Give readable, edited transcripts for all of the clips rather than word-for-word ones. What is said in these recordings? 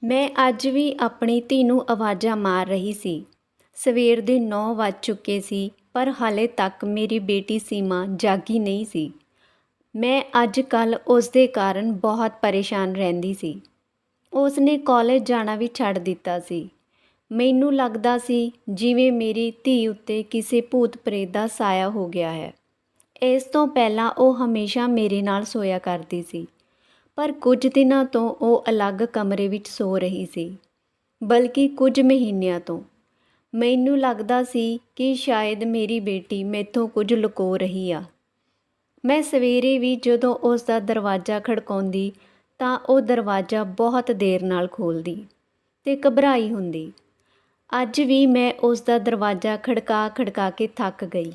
ਮੈਂ ਅੱਜ ਵੀ ਆਪਣੀ ਧੀ ਨੂੰ ਆਵਾਜ਼ਾਂ ਮਾਰ ਰਹੀ ਸੀ। ਸਵੇਰ ਦੇ 9 ਵੱਜ ਚੁੱਕੇ ਸੀ, ਪਰ ਹਾਲੇ ਤੱਕ ਮੇਰੀ ਬੇਟੀ ਸੀਮਾ ਜਾਗੀ ਨਹੀਂ ਸੀ। ਮੈਂ ਅੱਜ ਕੱਲ੍ਹ ਉਸ ਦੇ ਕਾਰਨ ਬਹੁਤ ਪਰੇਸ਼ਾਨ ਰਹਿੰਦੀ ਸੀ। ਉਸ ਨੇ ਕਾਲਜ ਜਾਣਾ ਵੀ ਛੱਡ ਦਿੱਤਾ ਸੀ। ਮੈਨੂੰ ਲੱਗਦਾ ਸੀ ਜਿਵੇਂ ਮੇਰੀ ਧੀ ਉੱਤੇ ਕਿਸੇ ਭੂਤ ਪ੍ਰੇਤ ਦਾ ਸਾਇਆ ਹੋ ਗਿਆ ਹੈ। ਇਸ ਤੋਂ ਪਹਿਲਾਂ ਉਹ ਹਮੇਸ਼ਾ ਮੇਰੇ ਨਾਲ ਸੋਇਆ ਕਰਦੀ ਸੀ, ਪਰ ਕੁਝ ਦਿਨਾਂ ਤੋਂ ਉਹ ਅਲੱਗ ਕਮਰੇ ਵਿੱਚ ਸੋ ਰਹੀ ਸੀ, ਬਲਕਿ ਕੁਝ ਮਹੀਨਿਆਂ ਤੋਂ। ਮੈਨੂੰ ਲੱਗਦਾ ਸੀ ਕਿ ਸ਼ਾਇਦ ਮੇਰੀ ਬੇਟੀ ਮੈਥੋਂ ਕੁਝ ਲੁਕੋ ਰਹੀ ਆ। ਮੈਂ ਸਵੇਰੇ ਵੀ ਜਦੋਂ ਉਸ ਦਾ ਦਰਵਾਜ਼ਾ ਖੜਕਾਉਂਦੀ ਤਾਂ ਉਹ ਦਰਵਾਜ਼ਾ ਬਹੁਤ ਦੇਰ ਨਾਲ ਖੋਲ੍ਹਦੀ ਤੇ ਘਬਰਾਈ ਹੁੰਦੀ। ਅੱਜ ਵੀ ਮੈਂ ਉਸ ਦਾ ਦਰਵਾਜ਼ਾ ਖੜਕਾ ਕੇ ਥੱਕ ਗਈ।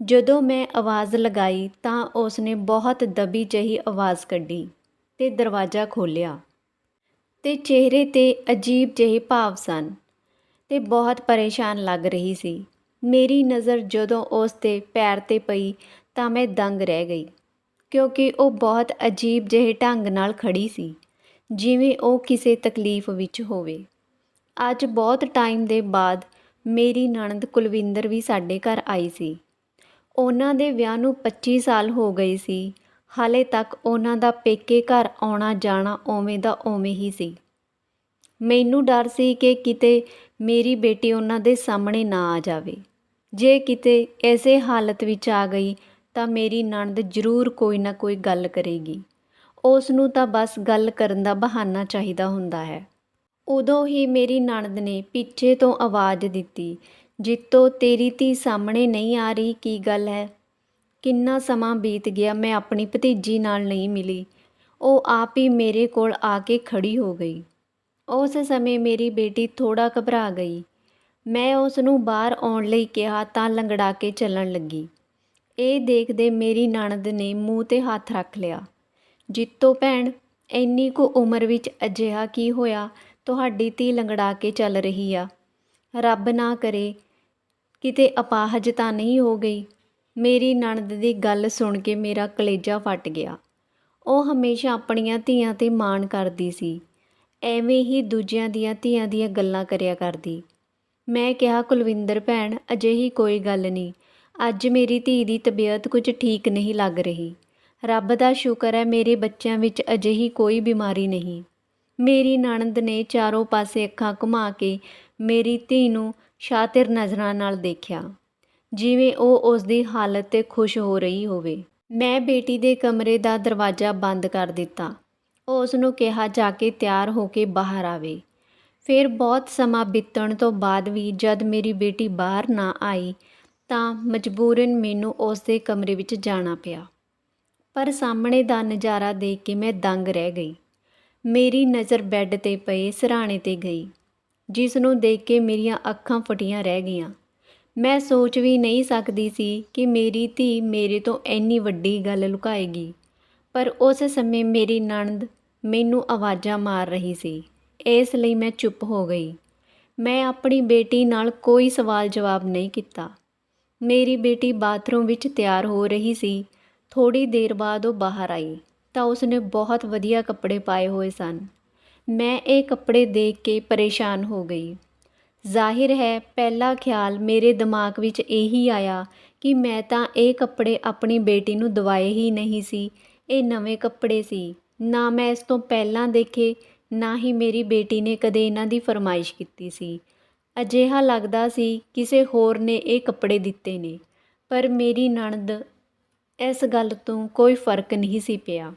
ਜਦੋਂ ਮੈਂ ਆਵਾਜ਼ ਲਗਾਈ ਤਾਂ ਉਸ ਨੇ ਬਹੁਤ ਦਬੀ ਜਿਹੀ ਆਵਾਜ਼ ਕੱਢੀ ਤੇ ਦਰਵਾਜ਼ਾ ਖੋਲ੍ਹਿਆ ਤੇ ਚਿਹਰੇ 'ਤੇ ਅਜੀਬ ਜਿਹੇ ਭਾਵ ਸਨ ਤੇ ਬਹੁਤ ਪਰੇਸ਼ਾਨ ਲੱਗ ਰਹੀ ਸੀ। ਮੇਰੀ ਨਜ਼ਰ ਜਦੋਂ ਉਸ ਦੇ ਪੈਰ 'ਤੇ ਪਈ ਤਾਂ ਮੈਂ ਦੰਗ ਰਹਿ ਗਈ, ਕਿਉਂਕਿ ਉਹ ਬਹੁਤ ਅਜੀਬ ਜਿਹੇ ਢੰਗ ਨਾਲ ਖੜੀ ਸੀ, ਜਿਵੇਂ ਉਹ ਕਿਸੇ ਤਕਲੀਫ ਵਿੱਚ ਹੋਵੇ। ਅੱਜ ਬਹੁਤ ਟਾਈਮ ਦੇ ਬਾਅਦ ਮੇਰੀ ਨਣਦ ਕੁਲਵਿੰਦਰ ਵੀ ਸਾਡੇ ਘਰ ਆਈ ਸੀ। ਉਹਨਾਂ ਦੇ ਵਿਆਹ ਨੂੰ 25 ਸਾਲ ਹੋ ਗਏ ਸੀ। ਹਾਲੇ ਤੱਕ ਉਹਨਾਂ ਦਾ ਪੇਕੇ ਘਰ ਆਉਣਾ ਜਾਣਾ ਉਵੇਂ ਦਾ ਉਵੇਂ ਹੀ ਸੀ। ਮੈਨੂੰ ਡਰ ਸੀ ਕਿ ਕਿਤੇ ਮੇਰੀ ਬੇਟੀ ਉਹਨਾਂ ਦੇ ਸਾਹਮਣੇ ਨਾ ਆ ਜਾਵੇ। ਜੇ ਕਿਤੇ ਐਸੇ ਹਾਲਤ ਵਿੱਚ ਆ ਗਈ ਤਾਂ ਮੇਰੀ ਨਣਦ ਜ਼ਰੂਰ ਕੋਈ ਨਾ ਕੋਈ ਗੱਲ ਕਰੇਗੀ। ਉਸ ਨੂੰ ਤਾਂ ਬਸ ਗੱਲ ਕਰਨ ਦਾ ਬਹਾਨਾ ਚਾਹੀਦਾ ਹੁੰਦਾ ਹੈ। ਉਦੋਂ ਹੀ ਮੇਰੀ ਨਣਦ ਨੇ ਪਿੱਛੇ ਤੋਂ ਆਵਾਜ਼ ਦਿੱਤੀ, "ਜੀਤੋ, ਤੇਰੀ ਧੀ ਸਾਹਮਣੇ ਨਹੀਂ ਆ ਰਹੀ, ਕੀ ਗੱਲ ਹੈ?" ਕਿੰਨਾ ਸਮਾਂ ਬੀਤ ਗਿਆ, ਮੈਂ ਆਪਣੀ ਭਤੀਜੀ ਨਾਲ ਨਹੀਂ ਮਿਲੀ। ਉਹ ਆਪ ਹੀ ਮੇਰੇ ਕੋਲ ਆ ਕੇ ਖੜੀ ਹੋ ਗਈ। ਉਸ ਸਮੇਂ ਮੇਰੀ ਬੇਟੀ ਥੋੜ੍ਹਾ ਘਬਰਾ ਗਈ। ਮੈਂ ਉਸ ਨੂੰ ਬਾਹਰ ਆਉਣ ਲਈ ਕਿਹਾ ਤਾਂ ਲੰਗੜਾ ਕੇ ਚੱਲਣ ਲੱਗੀ। ਇਹ ਦੇਖਦੇ ਮੇਰੀ ਨਣਦ ਨੇ ਮੂੰਹ 'ਤੇ ਹੱਥ ਰੱਖ ਲਿਆ। "ਜੀਤੋ ਭੈਣ, ਇੰਨੀ ਕੁ ਉਮਰ ਵਿੱਚ ਅਜਿਹਾ ਕੀ ਹੋਇਆ? ਤੁਹਾਡੀ ਧੀ ਲੰਗੜਾ ਕੇ ਚੱਲ ਰਹੀ ਆ। ਰੱਬ ਨਾ ਕਰੇ ਕਿਤੇ ਅਪਾਹਜ ਤਾਂ ਨਹੀਂ ਹੋ ਗਈ?" ਮੇਰੀ ਨਣਦ ਦੀ ਗੱਲ ਸੁਣ ਕੇ ਮੇਰਾ ਕਲੇਜਾ ਫਟ ਗਿਆ। ਉਹ ਹਮੇਸ਼ਾ ਆਪਣੀਆਂ ਧੀਆਂ 'ਤੇ ਮਾਣ ਕਰਦੀ ਸੀ, ਐਵੇਂ ਹੀ ਦੂਜਿਆਂ ਦੀਆਂ ਧੀਆਂ ਦੀਆਂ ਗੱਲਾਂ ਕਰਿਆ ਕਰਦੀ। ਮੈਂ ਕਿਹਾ, "ਕੁਲਵਿੰਦਰ ਭੈਣ, ਅਜਿਹੀ ਕੋਈ ਗੱਲ ਨਹੀਂ। ਅੱਜ ਮੇਰੀ ਧੀ ਦੀ ਤਬੀਅਤ ਕੁਝ ਠੀਕ ਨਹੀਂ ਲੱਗ ਰਹੀ। ਰੱਬ ਦਾ ਸ਼ੁਕਰ ਹੈ ਮੇਰੇ ਬੱਚਿਆਂ ਵਿੱਚ ਅਜਿਹੀ ਕੋਈ ਬਿਮਾਰੀ ਨਹੀਂ।" ਮੇਰੀ ਨਣਦ ਨੇ ਚਾਰੋਂ ਪਾਸੇ ਅੱਖਾਂ ਘੁਮਾ ਕੇ ਮੇਰੀ ਧੀ ਨੂੰ ਸ਼ਾਤਿਰ ਨਜ਼ਰਾਂ ਨਾਲ ਦੇਖਿਆ, ਜਿਵੇਂ ਉਹ ਉਸ ਦੀ ਹਾਲਤ 'ਤੇ ਖੁਸ਼ ਹੋ ਰਹੀ ਹੋਵੇ। ਮੈਂ ਬੇਟੀ ਦੇ ਕਮਰੇ ਦਾ ਦਰਵਾਜ਼ਾ ਬੰਦ ਕਰ ਦਿੱਤਾ। ਉਸ ਨੂੰ ਕਿਹਾ ਜਾ ਕੇ ਤਿਆਰ ਹੋ ਕੇ ਬਾਹਰ ਆਵੇ। ਫਿਰ ਬਹੁਤ ਸਮਾਂ ਬੀਤਣ ਤੋਂ ਬਾਅਦ ਵੀ ਜਦ ਮੇਰੀ ਬੇਟੀ ਬਾਹਰ ਨਾ ਆਈ ਤਾਂ ਮਜਬੂਰਨ ਮੈਨੂੰ ਉਸ ਦੇ ਕਮਰੇ ਵਿੱਚ ਜਾਣਾ ਪਿਆ। ਪਰ ਸਾਹਮਣੇ ਦਾ ਨਜ਼ਾਰਾ ਦੇਖ ਕੇ ਮੈਂ ਦੰਗ ਰਹਿ ਗਈ। ਮੇਰੀ ਨਜ਼ਰ ਬੈੱਡ 'ਤੇ ਪਏ ਸਿਰਹਾਣੇ 'ਤੇ ਗਈ, ਜਿਸ ਨੂੰ ਦੇਖ ਕੇ ਮੇਰੀਆਂ ਅੱਖਾਂ ਫਟੀਆਂ ਰਹਿ ਗਈਆਂ। ਮੈਂ ਸੋਚ ਵੀ ਨਹੀਂ ਸਕਦੀ ਸੀ ਕਿ ਮੇਰੀ ਧੀ ਮੇਰੇ ਤੋਂ ਇੰਨੀ ਵੱਡੀ ਗੱਲ ਲੁਕਾਏਗੀ। ਪਰ ਉਸ ਸਮੇਂ ਮੇਰੀ ਨਣਦ ਮੈਨੂੰ ਆਵਾਜ਼ਾਂ ਮਾਰ ਰਹੀ ਸੀ, ਇਸ ਲਈ ਮੈਂ ਚੁੱਪ ਹੋ ਗਈ। ਮੈਂ ਆਪਣੀ ਬੇਟੀ ਨਾਲ ਕੋਈ ਸਵਾਲ ਜਵਾਬ ਨਹੀਂ ਕੀਤਾ। ਮੇਰੀ ਬੇਟੀ ਬਾਥਰੂਮ ਵਿੱਚ ਤਿਆਰ ਹੋ ਰਹੀ ਸੀ। ਥੋੜ੍ਹੀ ਦੇਰ ਬਾਅਦ ਉਹ ਬਾਹਰ ਆਈ ਤਾਂ ਉਸਨੇ ਬਹੁਤ ਵਧੀਆ ਕੱਪੜੇ ਪਾਏ ਹੋਏ ਸਨ। ਮੈਂ ਇਹ ਕੱਪੜੇ ਦੇਖ ਕੇ ਪਰੇਸ਼ਾਨ ਹੋ ਗਈ। ਜ਼ਾਹਿਰ ਹੈ ਪਹਿਲਾ ਖਿਆਲ ਮੇਰੇ ਦਿਮਾਗ ਵਿੱਚ ਇਹੀ ਆਇਆ ਕਿ ਮੈਂ ਤਾਂ ਇਹ ਕੱਪੜੇ ਆਪਣੀ ਬੇਟੀ ਨੂੰ ਦਵਾਏ ਹੀ ਨਹੀਂ ਸੀ। ਇਹ ਨਵੇਂ ਕੱਪੜੇ ਸੀ, ਨਾ ਮੈਂ ਇਸ ਤੋਂ ਪਹਿਲਾਂ ਦੇਖੇ, ਨਾ ਹੀ ਮੇਰੀ ਬੇਟੀ ਨੇ ਕਦੇ ਇਹਨਾਂ ਦੀ ਫਰਮਾਇਸ਼ ਕੀਤੀ ਸੀ। ਅਜਿਹਾ ਲੱਗਦਾ ਸੀ ਕਿਸੇ ਹੋਰ ਨੇ ਇਹ ਕੱਪੜੇ ਦਿੱਤੇ ਨੇ। ਪਰ ਮੇਰੀ ਨਣਦ ਇਸ ਗੱਲ ਤੋਂ ਕੋਈ ਫਰਕ ਨਹੀਂ ਸੀ ਪਿਆ।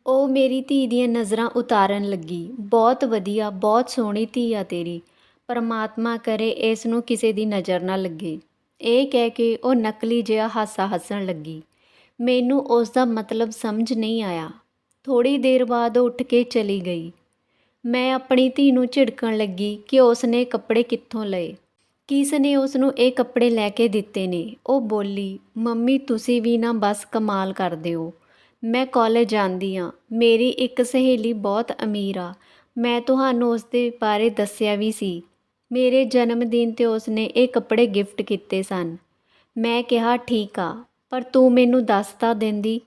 ਉਹ ਮੇਰੀ ਧੀ ਦੀਆਂ ਨਜ਼ਰਾਂ ਉਤਾਰਨ ਲੱਗੀ। "ਬਹੁਤ ਵਧੀਆ, ਬਹੁਤ ਸੋਹਣੀ ਧੀ ਆ ਤੇਰੀ। ਪਰਮਾਤਮਾ ਕਰੇ ਇਸ ਨੂੰ ਕਿਸੇ ਦੀ ਨਜ਼ਰ ਨਾ ਲੱਗੇ।" ਇਹ ਕਹਿ ਕੇ ਉਹ ਨਕਲੀ ਜਿਹਾ ਹਾਸਾ ਹੱਸਣ ਲੱਗੀ। ਮੈਨੂੰ ਉਸ ਦਾ ਮਤਲਬ ਸਮਝ ਨਹੀਂ ਆਇਆ। ਥੋੜ੍ਹੀ ਦੇਰ ਬਾਅਦ ਉਹ ਉੱਠ ਕੇ ਚਲੀ ਗਈ। ਮੈਂ ਆਪਣੀ ਧੀ ਨੂੰ ਝਿੜਕਣ ਲੱਗੀ ਕਿ ਉਸ ਨੇ ਕੱਪੜੇ ਕਿੱਥੋਂ ਲਏ, ਕਿਸ ਨੇ ਉਸ ਨੂੰ ਇਹ ਕੱਪੜੇ ਲੈ ਕੇ ਦਿੱਤੇ ਨੇ। ਉਹ ਬੋਲੀ, "ਮੰਮੀ, ਤੁਸੀਂ ਵੀ ਨਾ ਬਸ ਕਮਾਲ ਕਰਦੇ ਹੋ। ਮੈਂ ਕਾਲਜ ਜਾਂਦੀ ਹਾਂ। ਮੇਰੀ ਇੱਕ ਸਹੇਲੀ ਬਹੁਤ ਅਮੀਰ ਆ। ਮੈਂ ਤੁਹਾਨੂੰ ਉਸ ਦੇ ਬਾਰੇ ਦੱਸਿਆ ਵੀ ਸੀ। ਮੇਰੇ ਜਨਮ ਦਿਨ 'ਤੇ ਉਸ ਨੇ ਇਹ ਕੱਪੜੇ ਗਿਫਟ ਕੀਤੇ ਸਨ।" ਮੈਂ ਕਿਹਾ, "ਠੀਕ ਆ, ਪਰ ਤੂੰ ਮੈਨੂੰ ਦੱਸ ਤਾਂ ਦਿੰਦੀ।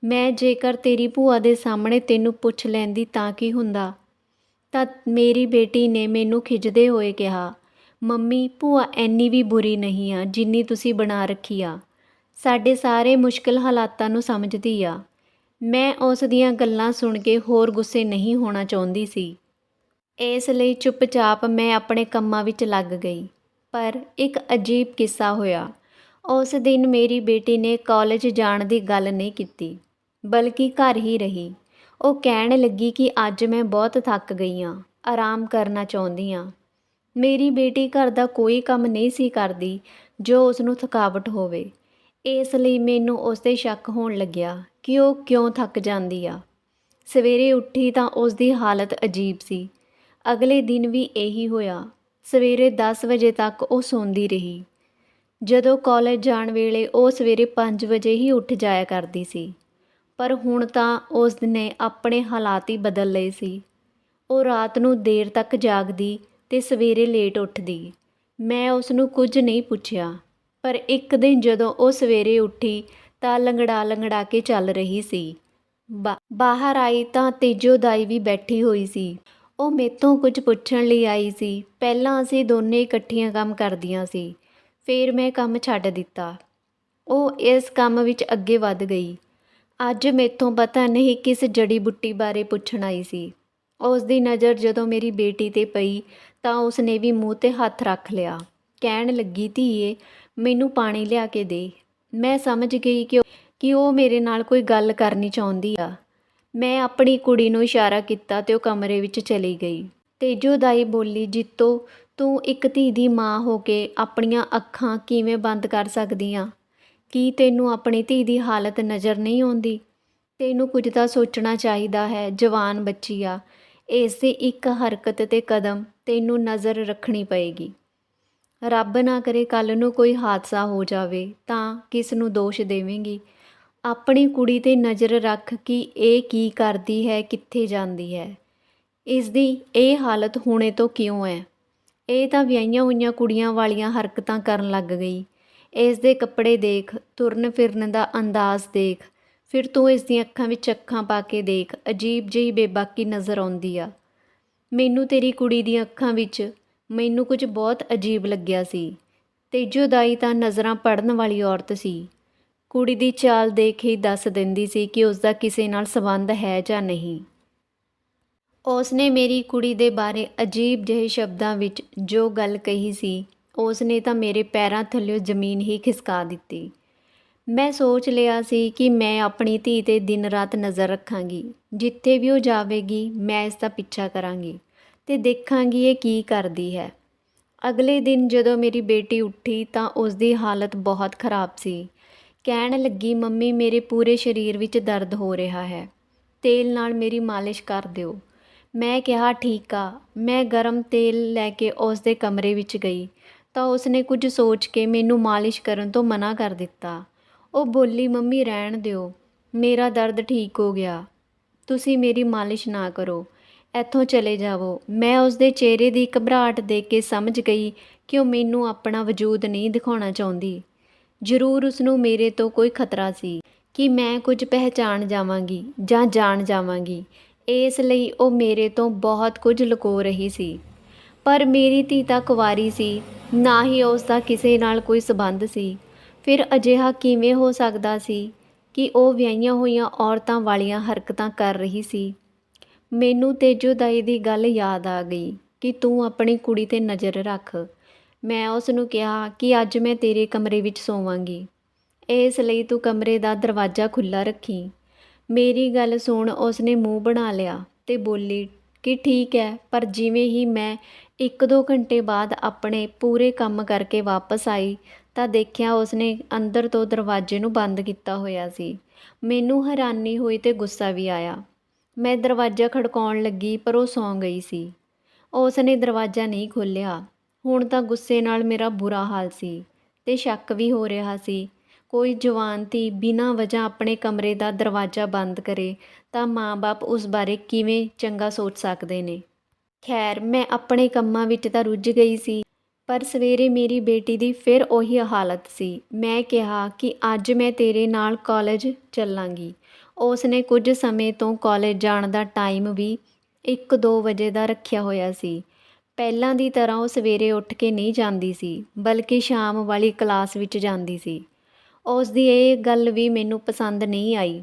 ਮੈਂ ਜੇਕਰ ਤੇਰੀ ਭੂਆ ਦੇ ਸਾਹਮਣੇ ਤੈਨੂੰ ਪੁੱਛ ਲੈਂਦੀ ਤਾਂ ਕੀ ਹੁੰਦਾ?" ਤਾਂ ਮੇਰੀ ਬੇਟੀ ਨੇ ਮੈਨੂੰ ਖਿੱਚਦੇ ਹੋਏ ਕਿਹਾ, ਮੰਮੀ ਭੂਆ ਇੰਨੀ ਵੀ ਬੁਰੀ ਨਹੀਂ ਆ ਜਿੰਨੀ ਤੁਸੀਂ ਬਣਾ ਰੱਖੀ ਆ। ਸਾਡੇ ਸਾਰੇ ਮੁਸ਼ਕਿਲ ਹਾਲਾਤਾਂ ਨੂੰ ਸਮਝਦੀ ਆ। ਮੈਂ ਉਸ ਦੀਆਂ ਗੱਲਾਂ ਸੁਣ ਕੇ ਹੋਰ ਗੁੱਸੇ ਨਹੀਂ ਹੋਣਾ ਚਾਹੁੰਦੀ ਸੀ। ਇਸ ਲਈ ਚੁੱਪਚਾਪ ਮੈਂ ਆਪਣੇ ਕੰਮਾਂ ਵਿੱਚ ਲੱਗ ਗਈ। ਪਰ ਇੱਕ ਅਜੀਬ ਕਿੱਸਾ ਹੋਇਆ। ਉਸ ਦਿਨ ਮੇਰੀ ਬੇਟੀ ਨੇ ਕਾਲਜ ਜਾਣ ਦੀ ਗੱਲ ਨਹੀਂ ਕੀਤੀ, ਬਲਕਿ ਘਰ ਹੀ ਰਹੀ। ਉਹ ਕਹਿਣ ਲੱਗੀ ਕਿ ਅੱਜ ਮੈਂ ਬਹੁਤ ਥੱਕ ਗਈ ਹਾਂ, ਆਰਾਮ ਕਰਨਾ ਚਾਹੁੰਦੀ ਹਾਂ। ਮੇਰੀ ਬੇਟੀ ਘਰ ਦਾ ਕੋਈ ਕੰਮ ਨਹੀਂ ਸੀ ਕਰਦੀ ਜੋ ਉਸ ਨੂੰ ਥਕਾਵਟ ਹੋਵੇ। ਇਸ ਲਈ ਮੈਨੂੰ ਉਸ 'ਤੇ ਸ਼ੱਕ ਹੋਣ ਲੱਗਿਆ ਕਿ ਉਹ ਕਿਉਂ ਥੱਕ ਜਾਂਦੀ ਆ। ਸਵੇਰੇ ਉੱਠੀ ਤਾਂ ਉਸ ਦੀ ਹਾਲਤ ਅਜੀਬ ਸੀ। ਅਗਲੇ ਦਿਨ ਵੀ ਇਹੀ ਹੋਇਆ। ਸਵੇਰੇ 10 ਵਜੇ ਤੱਕ ਉਹ ਸੌਂਦੀ ਰਹੀ। ਜਦੋਂ ਕਾਲਜ ਜਾਣ ਵੇਲੇ ਉਹ ਸਵੇਰੇ 5 ਵਜੇ ਹੀ ਉੱਠ ਜਾਇਆ ਕਰਦੀ ਸੀ। ਪਰ ਹੁਣ ਤਾਂ ਉਸ ਨੇ ਆਪਣੇ ਹਾਲਾਤ ਹੀ ਬਦਲ ਲਏ ਸੀ। ਉਹ ਰਾਤ ਨੂੰ ਦੇਰ ਤੱਕ ਜਾਗਦੀ ਤੇ ਸਵੇਰੇ ਲੇਟ ਉੱਠਦੀ। ਮੈਂ ਉਸ ਨੂੰ ਕੁਝ ਨਹੀਂ ਪੁੱਛਿਆ, ਪਰ ਇੱਕ ਦਿਨ ਜਦੋਂ ਉਹ ਸਵੇਰੇ ਉੱਠੀ ਤਾਂ ਲੰਗੜਾ ਕੇ ਚੱਲ ਰਹੀ ਸੀ। ਬਾਹਰ ਆਈ ਤਾਂ ਤੇਜੋ ਦਾਈ ਵੀ ਬੈਠੀ ਹੋਈ ਸੀ। ਉਹ ਮੇਤੋਂ ਕੁਝ ਪੁੱਛਣ ਲਈ ਆਈ ਸੀ। ਪਹਿਲਾਂ ਅਸੀਂ ਦੋਨੇ ਇਕੱਠੀਆਂ ਕੰਮ ਕਰਦੀਆਂ ਸੀ, ਫਿਰ ਮੈਂ ਕੰਮ ਛੱਡ ਦਿੱਤਾ। ਉਹ ਇਸ ਕੰਮ ਵਿੱਚ ਅੱਗੇ ਵੱਧ ਗਈ। ਅੱਜ ਮੇਤੋਂ ਪਤਾ ਨਹੀਂ ਕਿਸ ਜੜੀ ਬੂਟੀ ਬਾਰੇ ਪੁੱਛਣ ਆਈ ਸੀ। ਉਸ ਦੀ ਨਜ਼ਰ ਜਦੋਂ ਮੇਰੀ ਬੇਟੀ 'ਤੇ ਪਈ ਤਾਂ ਉਸ ਨੇ ਵੀ ਮੂੰਹ 'ਤੇ ਹੱਥ ਰੱਖ ਲਿਆ। ਕਹਿਣ ਲੱਗੀ, ਧੀਏ ਮੈਨੂੰ ਪਾਣੀ ਲਿਆ ਕੇ ਦੇ। ਮੈਂ ਸਮਝ ਗਈ ਕਿ ਉਹ ਮੇਰੇ ਨਾਲ ਕੋਈ ਗੱਲ ਕਰਨੀ ਚਾਹੁੰਦੀ ਆ। ਮੈਂ ਆਪਣੀ ਕੁੜੀ ਨੂੰ ਇਸ਼ਾਰਾ ਕੀਤਾ ਤੇ ਉਹ ਕਮਰੇ ਵਿੱਚ ਚਲੀ ਗਈ। ਤੇਜੋ ਦਾਈ ਬੋਲੀ, ਜੀਤੋ ਤੂੰ ਇੱਕ ਧੀ ਦੀ ਮਾਂ ਹੋ ਕੇ ਆਪਣੀਆਂ ਅੱਖਾਂ ਕਿਵੇਂ ਬੰਦ ਕਰ ਸਕਦੀ ਆ? ਕੀ ਤੈਨੂੰ ਆਪਣੀ ਧੀ ਦੀ ਹਾਲਤ ਨਜ਼ਰ ਨਹੀਂ ਆਉਂਦੀ? ਤੈਨੂੰ ਕੁਝ ਤਾਂ ਸੋਚਣਾ ਚਾਹੀਦਾ ਹੈ। ਜਵਾਨ ਬੱਚੀ ਆ, ਇਸ ਦੀ ਇੱਕ ਹਰਕਤ ਤੇ ਕਦਮ ਤੈਨੂੰ ਨਜ਼ਰ ਰੱਖਣੀ ਪਏਗੀ। ਰੱਬ ਨਾ ਕਰੇ ਕੱਲ੍ਹ ਨੂੰ ਕੋਈ ਹਾਦਸਾ ਹੋ ਜਾਵੇ ਤਾਂ ਕਿਸ ਨੂੰ ਦੋਸ਼ ਦੇਵੇਂਗੀ? ਆਪਣੀ ਕੁੜੀ 'ਤੇ ਨਜ਼ਰ ਰੱਖ ਕਿ ਇਹ ਕੀ ਕਰਦੀ ਹੈ, ਕਿੱਥੇ ਜਾਂਦੀ ਹੈ। ਇਸ ਦੀ ਇਹ ਹਾਲਤ ਹੁਣੇ ਤੋਂ ਕਿਉਂ ਹੈ? ਇਹ ਤਾਂ ਵਿਆਹੀਆਂ ਹੋਈਆਂ ਕੁੜੀਆਂ ਵਾਲੀਆਂ ਹਰਕਤਾਂ ਕਰਨ ਲੱਗ ਗਈ। ਇਸ ਦੇ ਕੱਪੜੇ ਦੇਖ, ਤੁਰਨ ਫਿਰਨ ਦਾ ਅੰਦਾਜ਼ ਦੇਖ, ਫਿਰ ਤੂੰ ਇਸ ਦੀਆਂ ਅੱਖਾਂ ਵਿੱਚ ਅੱਖਾਂ ਪਾ ਕੇ ਦੇਖ, ਅਜੀਬ ਜਿਹੀ ਬੇਬਾਕੀ ਨਜ਼ਰ ਆਉਂਦੀ ਆ। ਮੈਨੂੰ ਤੇਰੀ ਕੁੜੀ ਦੀਆਂ ਅੱਖਾਂ ਵਿੱਚ ਮੈਨੂੰ ਕੁਝ ਬਹੁਤ ਅਜੀਬ ਲੱਗਿਆ ਸੀ। ਤੇਜੋ ਦਾਈ ਤਾਂ ਨਜ਼ਰਾਂ ਪੜ੍ਹਨ ਵਾਲੀ ਔਰਤ ਸੀ। ਕੁੜੀ ਦੀ ਚਾਲ ਦੇਖ ਹੀ ਦੱਸ ਦਿੰਦੀ ਸੀ ਕਿ ਉਸ ਦਾ ਕਿਸੇ ਨਾਲ ਸੰਬੰਧ ਹੈ ਜਾਂ ਨਹੀਂ। ਉਸ ਨੇ ਮੇਰੀ ਕੁੜੀ ਦੇ ਬਾਰੇ ਅਜੀਬ ਜਿਹੇ ਸ਼ਬਦਾਂ ਵਿੱਚ ਜੋ ਗੱਲ ਕਹੀ ਸੀ, ਉਸ ਨੇ ਤਾਂ ਮੇਰੇ ਪੈਰਾਂ ਥੱਲਿਓਂ ਜ਼ਮੀਨ ਹੀ ਖਿਸਕਾ ਦਿੱਤੀ। ਮੈਂ ਸੋਚ ਲਿਆ ਸੀ ਕਿ ਮੈਂ ਆਪਣੀ ਧੀ 'ਤੇ ਦਿਨ ਰਾਤ ਨਜ਼ਰ ਰੱਖਾਂਗੀ। ਜਿੱਥੇ ਵੀ ਉਹ ਜਾਵੇਗੀ ਮੈਂ ਇਸ ਦਾ ਪਿੱਛਾ ਕਰਾਂਗੀ ਤੇ ਦੇਖਾਂਗੀ ਇਹ ਕੀ ਕਰਦੀ ਹੈ। ਅਗਲੇ ਦਿਨ ਜਦੋਂ ਮੇਰੀ ਬੇਟੀ ਉੱਠੀ ਤਾਂ ਉਸ ਦੀ ਹਾਲਤ ਬਹੁਤ ਖਰਾਬ ਸੀ। ਕਹਿਣ ਲੱਗੀ, ਮੰਮੀ ਮੇਰੇ ਪੂਰੇ ਸਰੀਰ ਵਿੱਚ ਦਰਦ ਹੋ ਰਿਹਾ ਹੈ, ਤੇਲ ਨਾਲ ਮੇਰੀ ਮਾਲਿਸ਼ ਕਰ ਦਿਓ। ਮੈਂ ਕਿਹਾ ਠੀਕ ਆ। ਮੈਂ ਗਰਮ ਤੇਲ ਲੈ ਕੇ ਉਸ ਦੇ ਕਮਰੇ ਵਿੱਚ ਗਈ ਤਾਂ ਉਸ ਨੇ ਕੁਝ ਸੋਚ ਕੇ ਮੈਨੂੰ ਮਾਲਿਸ਼ ਕਰਨ ਤੋਂ ਮਨਾ ਕਰ ਦਿੱਤਾ। ਉਹ ਬੋਲੀ, ਮੰਮੀ ਰਹਿਣ ਦਿਓ, ਮੇਰਾ ਦਰਦ ਠੀਕ ਹੋ ਗਿਆ, ਤੁਸੀਂ ਮੇਰੀ ਮਾਲਿਸ਼ ਨਾ ਕਰੋ, ਇੱਥੋਂ ਚਲੇ ਜਾਵੋ। ਮੈਂ ਉਸ ਦੇ ਚਿਹਰੇ ਦੀ ਘਬਰਾਹਟ ਦੇਖ ਕੇ ਸਮਝ ਗਈ ਕਿ ਉਹ ਮੈਨੂੰ ਆਪਣਾ ਵਜੂਦ ਨਹੀਂ ਦਿਖਾਉਣਾ ਚਾਹੁੰਦੀ। ਜ਼ਰੂਰ ਉਸ ਨੂੰ ਮੇਰੇ ਤੋਂ ਕੋਈ ਖਤਰਾ ਸੀ ਕਿ ਮੈਂ ਕੁਝ ਪਹਿਚਾਣ ਜਾਵਾਂਗੀ ਜਾਂ ਜਾਣ ਜਾਵਾਂਗੀ। ਇਸ ਲਈ ਉਹ ਮੇਰੇ ਤੋਂ ਬਹੁਤ ਕੁਝ ਲੁਕੋ ਰਹੀ ਸੀ। ਪਰ ਮੇਰੀ ਧੀ ਤਾਂ ਕੁਆਰੀ ਸੀ, ਨਾ ਹੀ ਉਸ ਦਾ ਕਿਸੇ ਨਾਲ ਕੋਈ ਸਬੰਧ ਸੀ। ਫਿਰ ਅਜਿਹਾ ਕਿਵੇਂ ਹੋ ਸਕਦਾ ਸੀ ਕਿ ਉਹ ਵਿਆਹੀਆਂ ਹੋਈਆਂ ਔਰਤਾਂ ਵਾਲੀਆਂ ਹਰਕਤਾਂ ਕਰ ਰਹੀ ਸੀ? ਮੈਨੂੰ ਤੇਜੋ ਦਾਈ ਦੀ ਗੱਲ ਯਾਦ ਆ ਗਈ ਕਿ ਤੂੰ ਆਪਣੀ ਕੁੜੀ 'ਤੇ ਨਜ਼ਰ ਰੱਖ। ਮੈਂ ਉਸ ਨੂੰ ਕਿਹਾ ਕਿ ਅੱਜ ਮੈਂ ਤੇਰੇ ਕਮਰੇ ਵਿੱਚ ਸੋਵਾਂਗੀ, ਇਸ ਲਈ ਤੂੰ ਕਮਰੇ ਦਾ ਦਰਵਾਜ਼ਾ ਖੁੱਲ੍ਹਾ ਰੱਖੀ। ਮੇਰੀ ਗੱਲ ਸੁਣ ਉਸ ਨੇ ਮੂੰਹ ਬਣਾ ਲਿਆ ਤੇ ਬੋਲੀ ਕਿ ਠੀਕ ਹੈ। ਪਰ ਜਿਵੇਂ ਹੀ ਮੈਂ 1-2 ਘੰਟੇ ਬਾਅਦ ਆਪਣੇ ਪੂਰੇ ਕੰਮ ਕਰਕੇ ਵਾਪਸ ਆਈ ਤਾਂ ਦੇਖਿਆ ਉਸ ਨੇ ਅੰਦਰ ਤੋਂ ਦਰਵਾਜ਼ੇ ਨੂੰ ਬੰਦ ਕੀਤਾ ਹੋਇਆ ਸੀ। ਮੈਨੂੰ ਹੈਰਾਨੀ ਹੋਈ ਤੇ ਗੁੱਸਾ ਵੀ ਆਇਆ। ਮੈਂ ਦਰਵਾਜ਼ਾ ਖੜਕਾਉਣ ਲੱਗੀ ਪਰ ਉਹ ਸੌਂ ਗਈ ਸੀ। ਉਸ ਨੇ ਦਰਵਾਜ਼ਾ ਨਹੀਂ ਖੋਲ੍ਹਿਆ। ਹੁਣ ਤਾਂ ਗੁੱਸੇ ਨਾਲ ਮੇਰਾ ਬੁਰਾ ਹਾਲ ਸੀ ਤੇ ਸ਼ੱਕ ਵੀ ਹੋ ਰਿਹਾ ਸੀ। ਕੋਈ ਜਵਾਨ ਧੀ ਬਿਨਾਂ ਵਜ੍ਹਾ ਆਪਣੇ ਕਮਰੇ ਦਾ ਦਰਵਾਜ਼ਾ ਬੰਦ ਕਰੇ ਤਾਂ ਮਾਂ-ਬਾਪ ਉਸ ਬਾਰੇ ਕਿਵੇਂ ਚੰਗਾ ਸੋਚ ਸਕਦੇ ਨੇ। ਖੈਰ, ਮੈਂ ਆਪਣੇ ਕੰਮਾਂ ਵਿੱਚ ਤਾਂ ਰੁੱਝ ਗਈ ਸੀ, ਪਰ ਸਵੇਰੇ ਮੇਰੀ ਬੇਟੀ ਦੀ ਫਿਰ ਉਹੀ ਹਾਲਤ ਸੀ। ਮੈਂ ਕਿਹਾ ਕਿ ਅੱਜ ਮੈਂ ਤੇਰੇ ਨਾਲ ਕਾਲਜ ਚੱਲਾਂਗੀ। ਉਸ ਨੇ ਕੁਝ ਸਮੇਂ ਤੋਂ ਕਾਲਜ ਜਾਣ ਦਾ ਟਾਈਮ ਵੀ 1-2 ਵਜੇ ਦਾ ਰੱਖਿਆ ਹੋਇਆ ਸੀ। ਪਹਿਲਾਂ ਦੀ ਤਰ੍ਹਾਂ ਉਹ ਸਵੇਰੇ ਉੱਠ ਕੇ ਨਹੀਂ ਜਾਂਦੀ ਸੀ, ਬਲਕਿ ਸ਼ਾਮ ਵਾਲੀ ਕਲਾਸ ਵਿੱਚ ਜਾਂਦੀ ਸੀ। ਉਸ ਦੀ ਇਹ ਗੱਲ ਵੀ ਮੈਨੂੰ ਪਸੰਦ ਨਹੀਂ ਆਈ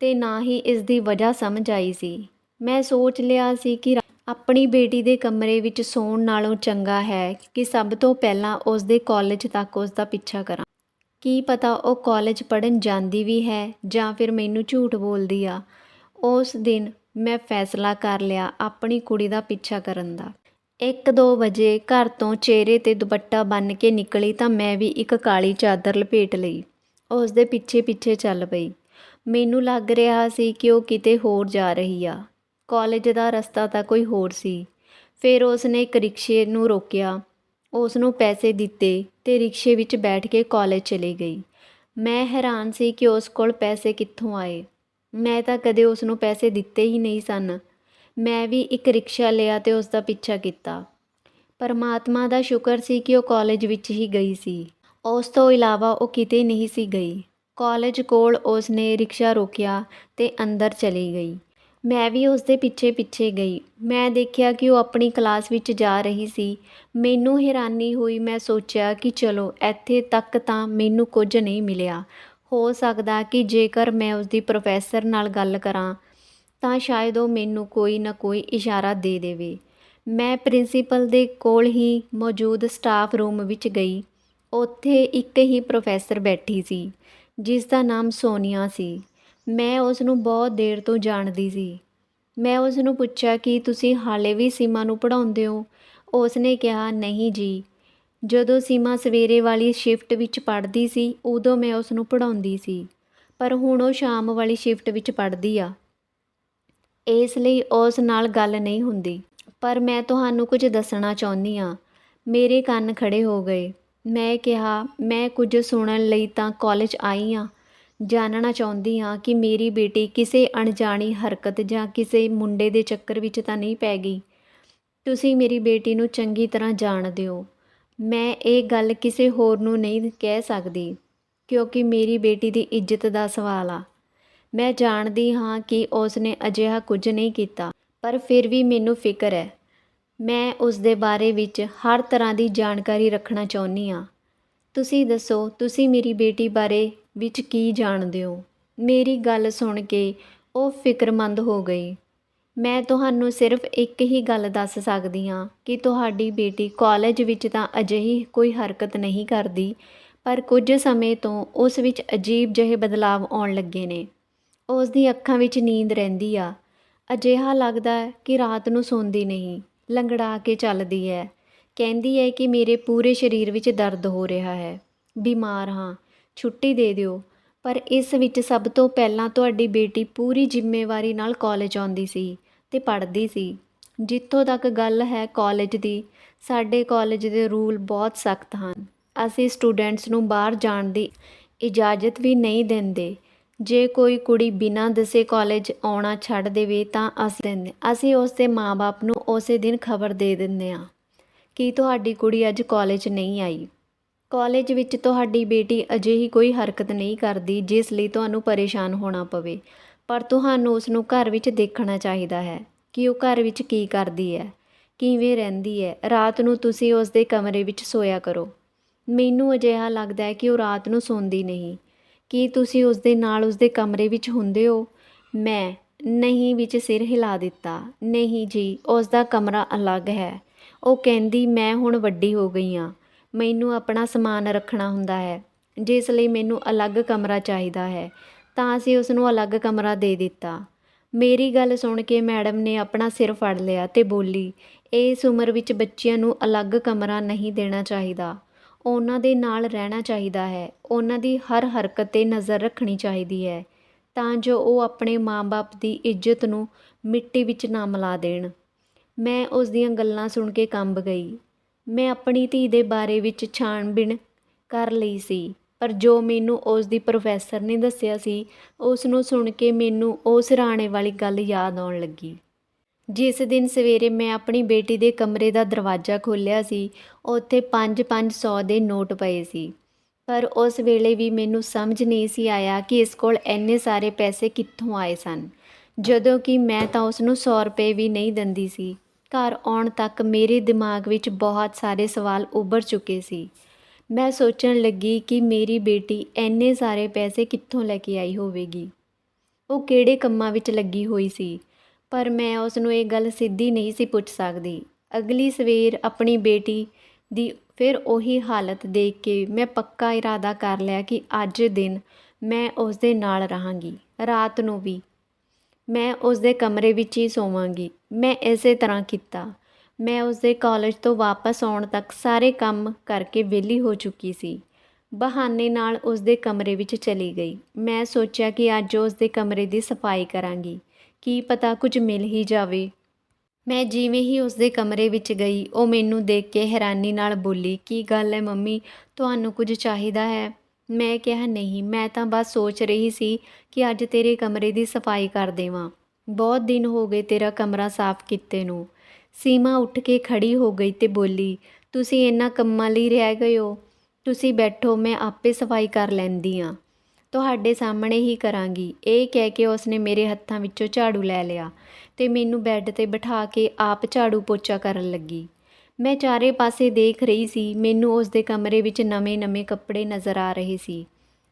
ਤੇ ਨਾ ਹੀ ਇਸ ਦੀ ਵਜ੍ਹਾ ਸਮਝ ਆਈ ਸੀ। ਮੈਂ ਸੋਚ ਲਿਆ ਸੀ ਕਿ ਆਪਣੀ ਬੇਟੀ ਦੇ ਕਮਰੇ ਵਿੱਚ ਸੌਣ ਨਾਲੋਂ ਚੰਗਾ ਹੈ ਕਿ ਸਭ ਤੋਂ ਪਹਿਲਾਂ ਉਸ ਦੇ ਕਾਲਜ ਤੱਕ ਉਸ ਦਾ ਪਿੱਛਾ ਕਰਾਂ। ਕੀ ਪਤਾ ਉਹ ਕਾਲਜ ਪੜ੍ਹਨ ਜਾਂਦੀ ਵੀ ਹੈ ਜਾਂ ਫਿਰ ਮੈਨੂੰ ਝੂਠ ਬੋਲਦੀ ਆ। ਉਸ ਦਿਨ ਮੈਂ ਫੈਸਲਾ ਕਰ ਲਿਆ ਆਪਣੀ ਕੁੜੀ ਦਾ ਪਿੱਛਾ ਕਰਨ ਦਾ। 1-2 ਵਜੇ ਘਰ ਤੋਂ ਚਿਹਰੇ 'ਤੇ ਦੁਪੱਟਾ ਬੰਨ੍ਹ ਕੇ ਨਿਕਲੀ ਤਾਂ ਮੈਂ ਵੀ ਇੱਕ ਕਾਲੀ ਚਾਦਰ ਲਪੇਟ ਲਈ। ਉਸ ਦੇ ਪਿੱਛੇ ਪਿੱਛੇ ਚੱਲ ਪਈ। ਮੈਨੂੰ ਲੱਗ ਰਿਹਾ ਸੀ ਕਿ ਉਹ ਕਿਤੇ ਹੋਰ ਜਾ ਰਹੀ ਆ। ਕਾਲਜ ਦਾ ਰਸਤਾ ਤਾਂ ਕੋਈ ਹੋਰ ਸੀ। ਫਿਰ ਉਸ ਨੇ ਇੱਕ ਰਿਕਸ਼ੇ ਨੂੰ ਰੋਕਿਆ, ਉਸ ਨੂੰ ਪੈਸੇ ਦਿੱਤੇ ਤੇ ਰਿਕਸ਼ੇ ਵਿੱਚ ਬੈਠ ਕੇ ਕਾਲਜ ਚਲੀ ਗਈ। ਮੈਂ ਹੈਰਾਨ ਸੀ ਕਿ ਉਸ ਕੋਲ ਪੈਸੇ ਕਿੱਥੋਂ ਆਏ। ਮੈਂ ਤਾਂ ਕਦੇ ਉਸ ਨੂੰ ਪੈਸੇ ਦਿੱਤੇ ਹੀ ਨਹੀਂ ਸਨ। ਮੈਂ ਵੀ ਇੱਕ ਰਿਕਸ਼ਾ ਲਿਆ ਤੇ ਉਸ ਦਾ ਪਿੱਛਾ ਕੀਤਾ। ਪਰਮਾਤਮਾ ਦਾ ਸ਼ੁਕਰ ਸੀ ਕਿ ਉਹ ਕਾਲਜ ਵਿੱਚ ਹੀ ਗਈ ਸੀ। ਉਸ ਤੋਂ ਇਲਾਵਾ ਉਹ ਕਿਤੇ ਨਹੀਂ ਸੀ ਗਈ। ਕਾਲਜ ਕੋਲ ਉਸ ਨੇ ਰਿਕਸ਼ਾ ਰੋਕਿਆ ਤੇ ਅੰਦਰ ਚਲੀ ਗਈ। ਮੈਂ ਵੀ ਉਸ ਦੇ ਪਿੱਛੇ ਪਿੱਛੇ ਗਈ। ਮੈਂ ਦੇਖਿਆ ਕਿ ਉਹ ਆਪਣੀ ਕਲਾਸ ਵਿੱਚ ਜਾ ਰਹੀ ਸੀ। ਮੈਨੂੰ ਹੈਰਾਨੀ ਹੋਈ। ਮੈਂ ਸੋਚਿਆ ਕਿ ਚਲੋ ਇੱਥੇ ਤੱਕ ਤਾਂ ਮੈਨੂੰ ਕੁਝ ਨਹੀਂ ਮਿਲਿਆ। ਹੋ ਸਕਦਾ ਕਿ ਜੇਕਰ ਮੈਂ ਉਸਦੀ ਪ੍ਰੋਫੈਸਰ ਨਾਲ ਗੱਲ ਕਰਾਂ ਤਾਂ ਸ਼ਾਇਦ ਉਹ ਮੈਨੂੰ ਕੋਈ ਨਾ ਕੋਈ ਇਸ਼ਾਰਾ ਦੇ ਦੇਵੇ। ਮੈਂ ਪ੍ਰਿੰਸੀਪਲ ਦੇ ਕੋਲ ਹੀ ਮੌਜੂਦ ਸਟਾਫ ਰੂਮ ਵਿੱਚ ਗਈ। ਉੱਥੇ ਇੱਕ ਹੀ ਪ੍ਰੋਫੈਸਰ ਬੈਠੀ ਸੀ ਜਿਸ ਦਾ ਨਾਮ ਸੋਨੀਆ ਸੀ। ਮੈਂ ਉਸ ਨੂੰ ਬਹੁਤ ਦੇਰ ਤੋਂ ਜਾਣਦੀ ਸੀ। ਮੈਂ ਉਸ ਨੂੰ ਪੁੱਛਿਆ ਕਿ ਤੁਸੀਂ ਹਾਲੇ ਵੀ ਸੀਮਾ ਨੂੰ ਪੜ੍ਹਾਉਂਦੇ ਹੋ? ਉਸ ਨੇ ਕਿਹਾ, ਨਹੀਂ ਜੀ, ਜਦੋਂ ਸੀਮਾ ਸਵੇਰੇ ਵਾਲੀ ਸ਼ਿਫਟ ਵਿੱਚ ਪੜ੍ਹਦੀ ਸੀ ਉਦੋਂ ਮੈਂ ਉਸ ਨੂੰ ਪੜ੍ਹਾਉਂਦੀ ਸੀ, ਪਰ ਹੁਣ ਉਹ ਸ਼ਾਮ ਵਾਲੀ ਸ਼ਿਫਟ ਵਿੱਚ ਪੜ੍ਹਦੀ ਆ, ਇਸ ਲਈ ਉਸ ਨਾਲ ਗੱਲ ਨਹੀਂ ਹੁੰਦੀ। ਪਰ ਮੈਂ ਤੁਹਾਨੂੰ ਕੁਝ ਦੱਸਣਾ ਚਾਹੁੰਦੀ ਹਾਂ। ਮੇਰੇ ਕੰਨ ਖੜੇ ਹੋ ਗਏ। ਮੈਂ ਕਿਹਾ, ਮੈਂ ਕੁਝ ਸੁਣਨ ਲਈ ਤਾਂ ਕਾਲਜ ਆਈ ਹਾਂ। ਜਾਣਨਾ ਚਾਹੁੰਦੀ ਹਾਂ ਕਿ ਮੇਰੀ ਬੇਟੀ ਕਿਸੇ ਅਣਜਾਣੀ ਹਰਕਤ ਜਾਂ ਕਿਸੇ ਮੁੰਡੇ ਦੇ ਚੱਕਰ ਵਿੱਚ ਤਾਂ ਨਹੀਂ ਪੈ ਗਈ। ਤੁਸੀਂ ਮੇਰੀ ਬੇਟੀ ਨੂੰ ਚੰਗੀ ਤਰ੍ਹਾਂ ਜਾਣਦੇ ਹੋ। ਮੈਂ ਇਹ ਗੱਲ ਕਿਸੇ ਹੋਰ ਨੂੰ ਨਹੀਂ ਕਹਿ ਸਕਦੀ ਕਿਉਂਕਿ ਮੇਰੀ ਬੇਟੀ ਦੀ ਇੱਜ਼ਤ ਦਾ ਸਵਾਲ ਆ। ਮੈਂ ਜਾਣਦੀ ਹਾਂ ਕਿ ਉਸ ਨੇ ਅਜਿਹਾ ਕੁਝ ਨਹੀਂ ਕੀਤਾ, ਪਰ ਫਿਰ ਵੀ ਮੈਨੂੰ ਫਿਕਰ ਹੈ। ਮੈਂ ਉਸ ਦੇ ਬਾਰੇ ਵਿੱਚ ਹਰ ਤਰ੍ਹਾਂ ਦੀ ਜਾਣਕਾਰੀ ਰੱਖਣਾ ਚਾਹੁੰਦੀ ਹਾਂ। ਤੁਸੀਂ ਦੱਸੋ, ਤੁਸੀਂ ਮੇਰੀ ਬੇਟੀ ਬਾਰੇ ਵਿੱਚ ਕੀ ਜਾਣਦੇ ਹੋ? ਮੇਰੀ ਗੱਲ ਸੁਣ ਕੇ ਉਹ ਫਿਕਰਮੰਦ ਹੋ ਗਈ। ਮੈਂ ਤੁਹਾਨੂੰ ਸਿਰਫ ਇੱਕ ਹੀ ਗੱਲ ਦੱਸ ਸਕਦੀ ਹਾਂ ਕਿ ਤੁਹਾਡੀ ਬੇਟੀ ਕਾਲਜ ਵਿੱਚ ਤਾਂ ਅਜਿਹੀ ਕੋਈ ਹਰਕਤ ਨਹੀਂ ਕਰਦੀ, ਪਰ ਕੁਝ ਸਮੇਂ ਤੋਂ ਉਸ ਵਿੱਚ ਅਜੀਬ ਜਿਹੇ ਬਦਲਾਵ ਆਉਣ ਲੱਗੇ ਨੇ। ਉਸ ਦੀ ਅੱਖਾਂ ਵਿੱਚ ਨੀਂਦ ਰਹਿੰਦੀ ਆ। ਅਜਿਹਾ ਲੱਗਦਾ ਹੈ ਕਿ ਰਾਤ ਨੂੰ ਸੌਂਦੀ ਨਹੀਂ, ਲੰਗੜਾ ਕੇ ਚੱਲਦੀ ਹੈ। ਕਹਿੰਦੀ ਹੈ ਕਿ ਮੇਰੇ ਪੂਰੇ ਸਰੀਰ ਵਿੱਚ ਦਰਦ ਹੋ ਰਿਹਾ ਹੈ, ਬਿਮਾਰ ਹਾਂ, ਛੁੱਟੀ ਦੇ ਦਿਓ। ਪਰ ਇਸ ਵਿੱਚ ਸਭ ਤੋਂ ਪਹਿਲਾਂ ਤੁਹਾਡੀ ਬੇਟੀ ਪੂਰੀ ਜ਼ਿੰਮੇਵਾਰੀ ਨਾਲ ਕਾਲਜ ਆਉਂਦੀ ਸੀ ਤੇ ਪੜ੍ਹਦੀ ਸੀ। ਜਿੱਥੋਂ ਤੱਕ ਗੱਲ ਹੈ ਕਾਲਜ ਦੀ, ਸਾਡੇ ਕਾਲਜ ਦੇ ਰੂਲ ਬਹੁਤ ਸਖਤ ਹਨ। ਅਸੀਂ ਸਟੂਡੈਂਟਸ ਨੂੰ ਬਾਹਰ ਜਾਣ ਦੀ ਇਜਾਜ਼ਤ ਵੀ ਨਹੀਂ ਦਿੰਦੇ। ਜੇ ਕੋਈ ਕੁੜੀ ਬਿਨਾਂ ਦੱਸੇ ਕਾਲਜ ਆਉਣਾ ਛੱਡ ਦੇਵੇ ਤਾਂ ਅਸੀਂ ਉਸ ਦੇ ਮਾਂ-ਬਾਪ ਨੂੰ ਉਸੇ ਦਿਨ ਖਬਰ ਦੇ ਦਿੰਦੇ ਹਾਂ ਕਿ ਤੁਹਾਡੀ ਕੁੜੀ ਅੱਜ ਕਾਲਜ ਨਹੀਂ ਆਈ। ਕਾਲਜ ਵਿੱਚ ਤੁਹਾਡੀ ਬੇਟੀ ਅਜਿਹੀ ਕੋਈ ਹਰਕਤ ਨਹੀਂ ਕਰਦੀ ਜਿਸ ਲਈ ਤੁਹਾਨੂੰ ਪਰੇਸ਼ਾਨ ਹੋਣਾ ਪਵੇ, ਪਰ ਤੁਹਾਨੂੰ ਉਸ ਨੂੰ ਘਰ ਵਿੱਚ ਦੇਖਣਾ ਚਾਹੀਦਾ ਹੈ ਕਿ ਉਹ ਘਰ ਵਿੱਚ ਕੀ ਕਰਦੀ ਹੈ, ਕਿਵੇਂ ਰਹਿੰਦੀ ਹੈ। ਰਾਤ ਨੂੰ ਤੁਸੀਂ ਉਸ ਦੇ ਕਮਰੇ ਵਿੱਚ ਸੋਇਆ ਕਰੋ। ਮੈਨੂੰ ਅਜਿਹਾ ਲੱਗਦਾ ਹੈ ਕਿ ਉਹ ਰਾਤ ਨੂੰ ਸੌਂਦੀ ਨਹੀਂ। ਕੀ ਤੁਸੀਂ ਉਸ ਦੇ ਨਾਲ ਉਸ ਦੇ ਕਮਰੇ ਵਿੱਚ ਹੁੰਦੇ ਹੋ? ਮੈਂ ਨਹੀਂ ਵਿੱਚ ਸਿਰ ਹਿਲਾ ਦਿੱਤਾ। ਨਹੀਂ ਜੀ, ਉਸ ਦਾ ਕਮਰਾ ਅਲੱਗ ਹੈ। ਉਹ ਕਹਿੰਦੀ, ਮੈਂ ਹੁਣ ਵੱਡੀ ਹੋ ਗਈ ਹਾਂ, ਮੈਨੂੰ ਆਪਣਾ ਸਮਾਨ ਰੱਖਣਾ ਹੁੰਦਾ ਹੈ, ਜਿਸ ਲਈ ਮੈਨੂੰ ਅਲੱਗ ਕਮਰਾ ਚਾਹੀਦਾ ਹੈ। ਤਾਂ ਅਸੀਂ ਉਸ ਨੂੰ ਅਲੱਗ ਕਮਰਾ ਦੇ ਦਿੱਤਾ। ਮੇਰੀ ਗੱਲ ਸੁਣ ਕੇ ਮੈਡਮ ਨੇ ਆਪਣਾ ਸਿਰ ਫੜ ਲਿਆ ਤੇ ਬੋਲੀ, ਇਸ ਉਮਰ ਵਿੱਚ ਬੱਚਿਆਂ ਨੂੰ ਅਲੱਗ ਕਮਰਾ ਨਹੀਂ ਦੇਣਾ ਚਾਹੀਦਾ, ਉਹਨਾਂ ਦੇ ਨਾਲ ਰਹਿਣਾ ਚਾਹੀਦਾ ਹੈ, ਉਹਨਾਂ ਦੀ ਹਰ ਹਰਕਤ 'ਤੇ ਨਜ਼ਰ ਰੱਖਣੀ ਚਾਹੀਦੀ ਹੈ ਤਾਂ ਜੋ ਉਹ ਆਪਣੇ ਮਾਂ-ਬਾਪ ਦੀ ਇੱਜ਼ਤ ਨੂੰ ਮਿੱਟੀ ਵਿੱਚ ਨਾ ਮਿਲਾ ਦੇਣ। ਮੈਂ ਉਸ ਦੀਆਂ ਗੱਲਾਂ ਸੁਣ ਕੇ ਕੰਬ ਗਈ। ਮੈਂ ਆਪਣੀ ਧੀ ਦੇ ਬਾਰੇ ਵਿੱਚ ਛਾਣਬੀਣ ਕਰ ਲਈ ਸੀ, ਪਰ ਜੋ ਮੈਨੂੰ ਉਸ ਦੀ ਪ੍ਰੋਫੈਸਰ ਨੇ ਦੱਸਿਆ ਸੀ, ਉਸ ਨੂੰ ਸੁਣ ਕੇ ਮੈਨੂੰ ਉਹ ਸਿਰਹਾਣੇ ਵਾਲੀ ਗੱਲ ਯਾਦ ਆਉਣ ਲੱਗੀ। ਜਿਸ ਦਿਨ ਸਵੇਰੇ ਮੈਂ ਆਪਣੀ ਬੇਟੀ ਦੇ ਕਮਰੇ ਦਾ ਦਰਵਾਜ਼ਾ ਖੋਲ੍ਹਿਆ ਸੀ, ਉੱਥੇ 5-500 ਦੇ ਨੋਟ ਪਏ ਸੀ, ਪਰ ਉਸ ਵੇਲੇ ਵੀ ਮੈਨੂੰ ਸਮਝ ਨਹੀਂ ਸੀ ਆਇਆ ਕਿ ਇਸ ਕੋਲ ਇੰਨੇ ਸਾਰੇ ਪੈਸੇ ਕਿੱਥੋਂ ਆਏ ਸਨ। ਜਦੋਂ ਕਿ ਮੈਂ ਤਾਂ ਉਸ ਨੂੰ 100 ਰੁਪਏ ਵੀ ਨਹੀਂ ਦਿੰਦੀ ਸੀ। ਘਰ ਆਉਣ ਤੱਕ ਮੇਰੇ ਦਿਮਾਗ ਵਿੱਚ ਬਹੁਤ ਸਾਰੇ ਸਵਾਲ ਉੱਭਰ ਚੁੱਕੇ ਸੀ। ਮੈਂ ਸੋਚਣ ਲੱਗੀ ਕਿ ਮੇਰੀ ਬੇਟੀ ਇੰਨੇ ਸਾਰੇ ਪੈਸੇ ਕਿੱਥੋਂ ਲੈ ਕੇ ਆਈ ਹੋਵੇਗੀ। ਉਹ ਕਿਹੜੇ ਕੰਮਾਂ ਵਿੱਚ ਲੱਗੀ ਹੋਈ ਸੀ, ਪਰ ਮੈਂ ਉਸ ਨੂੰ ਇਹ ਗੱਲ ਸਿੱਧੀ ਨਹੀਂ ਸੀ ਪੁੱਛ ਸਕਦੀ। ਅਗਲੀ ਸਵੇਰ ਆਪਣੀ ਬੇਟੀ ਦੀ ਫਿਰ ਉਹੀ ਹਾਲਤ ਦੇਖ ਕੇ ਮੈਂ ਪੱਕਾ ਇਰਾਦਾ ਕਰ ਲਿਆ ਕਿ ਅੱਜ ਦਿਨ ਮੈਂ ਉਸ ਦੇ ਨਾਲ ਰਹਾਂਗੀ, ਰਾਤ ਨੂੰ ਵੀ ਮੈਂ ਉਸ ਦੇ ਕਮਰੇ ਵਿੱਚ ਹੀ ਸੋਵਾਂਗੀ। ਮੈਂ ਇਸੇ ਤਰ੍ਹਾਂ ਕੀਤਾ। ਮੈਂ ਉਸ ਦੇ ਕਾਲਜ ਤੋਂ ਵਾਪਸ ਆਉਣ ਤੱਕ ਸਾਰੇ ਕੰਮ ਕਰਕੇ ਵਿਹਲੀ ਹੋ ਚੁੱਕੀ ਸੀ। ਬਹਾਨੇ ਨਾਲ ਉਸ ਦੇ ਕਮਰੇ ਵਿੱਚ ਚਲੀ ਗਈ। ਮੈਂ ਸੋਚਿਆ ਕਿ ਅੱਜ ਉਸ ਦੇ ਕਮਰੇ ਦੀ ਸਫਾਈ ਕਰਾਂਗੀ, ਕੀ ਪਤਾ ਕੁਝ ਮਿਲ ਹੀ ਜਾਵੇ। ਮੈਂ ਜਿਵੇਂ ਹੀ ਉਸ ਦੇ ਕਮਰੇ ਵਿੱਚ ਗਈ, ਉਹ ਮੈਨੂੰ ਦੇਖ ਕੇ ਹੈਰਾਨੀ ਨਾਲ ਬੋਲੀ, ਕੀ ਗੱਲ ਹੈ ਮੰਮੀ, ਤੁਹਾਨੂੰ ਕੁਝ ਚਾਹੀਦਾ ਹੈ? ਮੈਂ ਕਿਹਾ ਨਹੀਂ, ਮੈਂ ਤਾਂ ਬਸ ਸੋਚ ਰਹੀ ਸੀ ਕਿ ਅੱਜ ਤੇਰੇ ਕਮਰੇ ਦੀ ਸਫਾਈ ਕਰ ਦੇਵਾਂ। ਬਹੁਤ ਦਿਨ ਹੋ ਗਏ ਤੇਰਾ ਕਮਰਾ ਸਾਫ਼ ਕੀਤੇ ਨੂੰ। ਸੀਮਾ ਉੱਠ ਕੇ ਖੜੀ ਹੋ ਗਈ ਤੇ ਬੋਲੀ, ਤੁਸੀਂ ਇਹਨਾਂ ਕੰਮਾਂ ਲਈ ਰਹਿ ਗਏ ਹੋ? ਤੁਸੀਂ ਬੈਠੋ, ਮੈਂ ਆਪੇ ਸਫਾਈ ਕਰ ਲੈਂਦੀ ਹਾਂ, ਤੁਹਾਡੇ ਸਾਹਮਣੇ ਹੀ ਕਰਾਂਗੀ। ਇਹ ਕਹਿ ਕੇ ਉਸਨੇ ਮੇਰੇ ਹੱਥਾਂ ਵਿੱਚੋਂ ਝਾੜੂ ਲੈ ਲਿਆ ਤੇ ਮੈਨੂੰ ਬੈੱਡ 'ਤੇ ਬਿਠਾ ਕੇ ਆਪ ਝਾੜੂ ਪੋਚਾ ਕਰਨ ਲੱਗੀ। ਮੈਂ ਚਾਰੇ ਪਾਸੇ ਦੇਖ ਰਹੀ ਸੀ। ਮੈਨੂੰ ਉਸ ਦੇ ਕਮਰੇ ਵਿੱਚ ਨਵੇਂ-ਨਵੇਂ ਕੱਪੜੇ ਨਜ਼ਰ ਆ ਰਹੇ ਸੀ।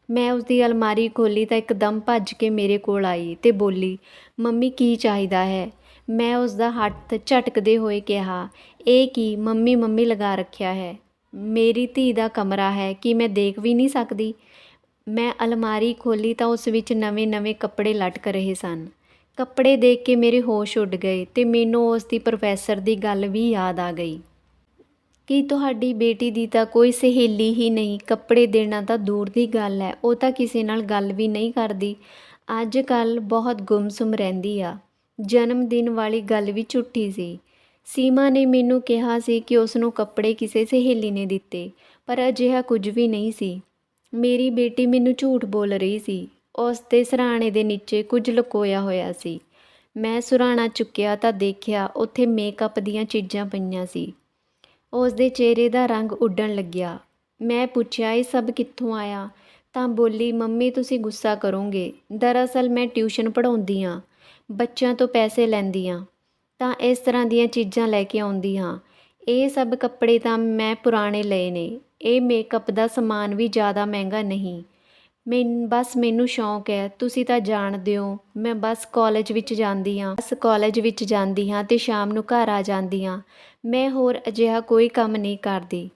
ਮੈਂ ਉਸ ਦੀ ਅਲਮਾਰੀ ਖੋਲ੍ਹੀ ਤਾਂ ਇੱਕਦਮ ਭੱਜ ਕੇ ਮੇਰੇ ਕੋਲ ਆਈ ਤੇ ਬੋਲੀ, ਮੰਮੀ ਕੀ ਚਾਹੀਦਾ ਹੈ? ਮੈਂ ਉਸ ਦਾ ਹੱਥ ਝਟਕਦੇ ਹੋਏ ਕਿਹਾ, ਇਹ ਕੀ ਮੰਮੀ ਮੰਮੀ ਲਗਾ ਰੱਖਿਆ ਹੈ? ਮੇਰੀ ਧੀ ਦਾ ਕਮਰਾ ਹੈ, ਕੀ ਮੈਂ ਦੇਖ ਵੀ ਨਹੀਂ ਸਕਦੀ? ਮੈਂ ਅਲਮਾਰੀ ਖੋਲ੍ਹੀ ਤਾਂ ਉਸ ਵਿੱਚ ਨਵੇਂ-ਨਵੇਂ ਕੱਪੜੇ ਲਟਕ ਰਹੇ ਸਨ। ਕੱਪੜੇ ਦੇਖ ਕੇ ਮੇਰੇ ਹੋਸ਼ ਉੱਡ ਗਏ ਤੇ ਮੈਨੂੰ ਉਸ ਦੀ ਪ੍ਰੋਫੈਸਰ ਦੀ ਗੱਲ ਵੀ ਯਾਦ ਆ ਗਈ ਕਿ ਤੁਹਾਡੀ ਬੇਟੀ ਦੀ ਤਾਂ ਕੋਈ ਸਹੇਲੀ ਹੀ ਨਹੀਂ। ਕੱਪੜੇ ਦੇਣਾ ਤਾਂ ਦੂਰ ਦੀ ਗੱਲ ਹੈ, ਉਹ ਤਾਂ ਕਿਸੇ ਨਾਲ ਗੱਲ ਵੀ ਨਹੀਂ ਕਰਦੀ। ਅੱਜ ਕੱਲ੍ਹ ਬਹੁਤ ਗੁੰਮਸੁੰਮ ਰਹਿੰਦੀ ਆ। ਜਨਮ ਦਿਨ ਵਾਲੀ ਗੱਲ ਵੀ ਝੂਠੀ ਸੀ। ਸੀਮਾ ਨੇ ਮੈਨੂੰ ਕਿਹਾ ਸੀ ਕਿ ਉਸ ਨੂੰ ਕੱਪੜੇ ਕਿਸੇ ਸਹੇਲੀ ਨੇ ਦਿੱਤੇ, ਪਰ ਅਜਿਹਾ ਕੁਝ ਵੀ ਨਹੀਂ ਸੀ। ਮੇਰੀ ਬੇਟੀ ਮੈਨੂੰ ਝੂਠ ਬੋਲ ਰਹੀ ਸੀ। ਉਸ ਦੇ ਸਿਰਹਾਣੇ ਦੇ ਨੀਚੇ ਕੁਝ ਲੁਕੋਇਆ ਹੋਇਆ ਸੀ। ਮੈਂ ਸਿਰਹਾਣਾ ਚੁੱਕਿਆ ਤਾਂ ਦੇਖਿਆ ਉੱਥੇ ਮੇਕਅਪ ਦੀਆਂ ਚੀਜ਼ਾਂ ਪਈਆਂ ਸੀ। ਉਸ ਦੇ ਚਿਹਰੇ ਦਾ ਰੰਗ ਉੱਡਣ ਲੱਗਿਆ। ਮੈਂ ਪੁੱਛਿਆ, ਇਹ ਸਭ ਕਿੱਥੋਂ ਆਇਆ? ਤਾਂ ਬੋਲੀ, ਮੰਮੀ ਤੁਸੀਂ ਗੁੱਸਾ ਕਰੋਗੇ, ਦਰਅਸਲ ਮੈਂ ਟਿਊਸ਼ਨ ਪੜ੍ਹਾਉਂਦੀ ਹਾਂ, ਬੱਚਿਆਂ ਤੋਂ ਪੈਸੇ ਲੈਂਦੀ ਹਾਂ, ਤਾਂ ਇਸ ਤਰ੍ਹਾਂ ਦੀਆਂ ਚੀਜ਼ਾਂ ਲੈ ਕੇ ਆਉਂਦੀ ਹਾਂ। ਇਹ ਸਭ ਕੱਪੜੇ ਤਾਂ ਮੈਂ ਪੁਰਾਣੇ ਲਏ ਨੇ। ਇਹ ਮੇਕਅਪ ਦਾ ਸਮਾਨ ਵੀ ਜ਼ਿਆਦਾ ਮਹਿੰਗਾ ਨਹੀਂ। ਬਸ ਮੈਨੂੰ ਸ਼ੌਂਕ ਹੈ, ਤੁਸੀਂ ਤਾਂ ਜਾਣਦੇ ਹੋ। ਮੈਂ ਬਸ ਕਾਲਜ ਵਿੱਚ ਜਾਂਦੀ ਹਾਂ ਤੇ ਸ਼ਾਮ ਨੂੰ ਘਰ ਆ ਜਾਂਦੀ ਹਾਂ। ਮੈਂ ਹੋਰ ਅਜਿਹਾ ਕੋਈ ਕੰਮ ਨਹੀਂ ਕਰਦੀ।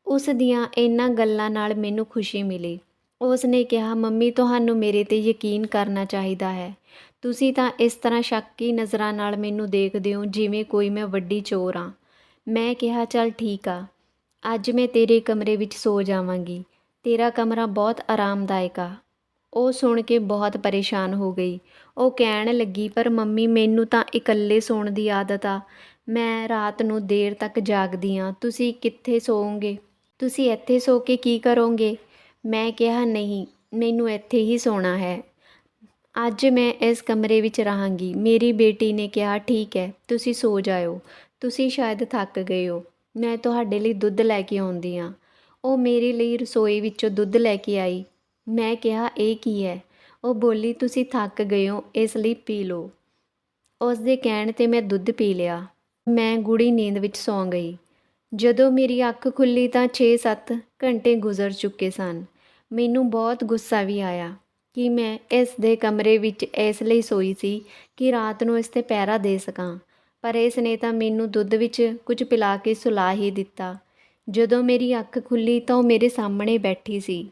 ਉਸ ਦੀਆਂ ਇਹਨਾਂ ਗੱਲਾਂ ਨਾਲ ਮੈਨੂੰ ਖੁਸ਼ੀ ਮਿਲੀ। ਉਸ ਨੇ ਕਿਹਾ, ਮੰਮੀ ਤੁਹਾਨੂੰ ਮੇਰੇ 'ਤੇ ਯਕੀਨ ਕਰਨਾ ਚਾਹੀਦਾ ਹੈ। ਤੁਸੀਂ ਤਾਂ ਇਸ ਤਰ੍ਹਾਂ ਸ਼ੱਕੀ ਨਜ਼ਰਾਂ ਨਾਲ ਮੈਨੂੰ ਦੇਖਦੇ ਹੋ ਜਿਵੇਂ ਕੋਈ ਮੈਂ ਵੱਡੀ ਚੋਰ ਹਾਂ। ਮੈਂ ਕਿਹਾ, ਚੱਲ ਠੀਕ ਆ, ਅੱਜ ਮੈਂ ਤੇਰੇ ਕਮਰੇ ਵਿੱਚ ਸੋ ਜਾਵਾਂਗੀ। ਤੇਰਾ ਕਮਰਾ ਬਹੁਤ ਆਰਾਮਦਾਇਕ ਆ। ਉਹ ਸੁਣ ਕੇ ਬਹੁਤ ਪਰੇਸ਼ਾਨ ਹੋ ਗਈ। ਉਹ ਕਹਿਣ ਲੱਗੀ, ਪਰ ਮੰਮੀ ਮੈਨੂੰ ਤਾਂ ਇਕੱਲੇ ਸੌਣ ਦੀ ਆਦਤ ਆ। ਮੈਂ ਰਾਤ ਨੂੰ ਦੇਰ ਤੱਕ ਜਾਗਦੀ ਹਾਂ। ਤੁਸੀਂ ਕਿੱਥੇ ਸੌਂਗੇ? ਤੁਸੀਂ ਇੱਥੇ ਸੌ ਕੇ ਕੀ ਕਰੋਗੇ? ਮੈਂ ਕਿਹਾ, ਨਹੀਂ, ਮੈਨੂੰ ਇੱਥੇ ਹੀ ਸੌਣਾ ਹੈ। ਅੱਜ ਮੈਂ ਇਸ ਕਮਰੇ ਵਿੱਚ ਰਹਾਂਗੀ। ਮੇਰੀ ਬੇਟੀ ਨੇ ਕਿਹਾ, ਠੀਕ ਹੈ, ਤੁਸੀਂ ਸੋ ਜਾਇਓ। ਤੁਸੀਂ ਸ਼ਾਇਦ ਥੱਕ ਗਏ ਹੋ। ਮੈਂ ਤੁਹਾਡੇ ਲਈ ਦੁੱਧ ਲੈ ਕੇ ਆਉਂਦੀ ਹਾਂ। ਉਹ ਮੇਰੇ ਲਈ ਰਸੋਈ ਵਿੱਚੋਂ ਦੁੱਧ ਲੈ ਕੇ ਆਈ। ਮੈਂ ਕਿਹਾ, ਇਹ ਕੀ ਹੈ? ਉਹ ਬੋਲੀ, ਤੁਸੀਂ ਥੱਕ ਗਏ ਹੋ, ਇਸ ਲਈ ਪੀ ਲਓ। ਉਸ ਦੇ ਕਹਿਣ 'ਤੇ ਮੈਂ ਦੁੱਧ ਪੀ ਲਿਆ। ਮੈਂ ਗੂੜ੍ਹੀ ਨੀਂਦ ਵਿੱਚ ਸੌਂ ਗਈ। ਜਦੋਂ ਮੇਰੀ ਅੱਖ ਖੁੱਲ੍ਹੀ ਤਾਂ 6-7 ਘੰਟੇ ਗੁਜ਼ਰ ਚੁੱਕੇ ਸਨ। ਮੈਨੂੰ ਬਹੁਤ ਗੁੱਸਾ ਵੀ ਆਇਆ ਕਿ ਮੈਂ ਇਸ ਦੇ ਕਮਰੇ ਵਿੱਚ ਇਸ ਲਈ ਸੋਈ ਸੀ ਕਿ ਰਾਤ ਨੂੰ ਇਸ 'ਤੇ ਪਹਿਰਾ ਦੇ ਸਕਾਂ, ਪਰ ਇਸ ਨੇ ਤਾਂ ਮੈਨੂੰ ਦੁੱਧ ਵਿੱਚ ਕੁਝ ਪਿਲਾ ਕੇ ਸੁਲਾ ਹੀ ਦਿੱਤਾ। ਜਦੋਂ ਮੇਰੀ ਅੱਖ ਖੁੱਲ੍ਹੀ ਤਾਂ ਉਹ ਮੇਰੇ ਸਾਹਮਣੇ ਬੈਠੀ ਸੀ।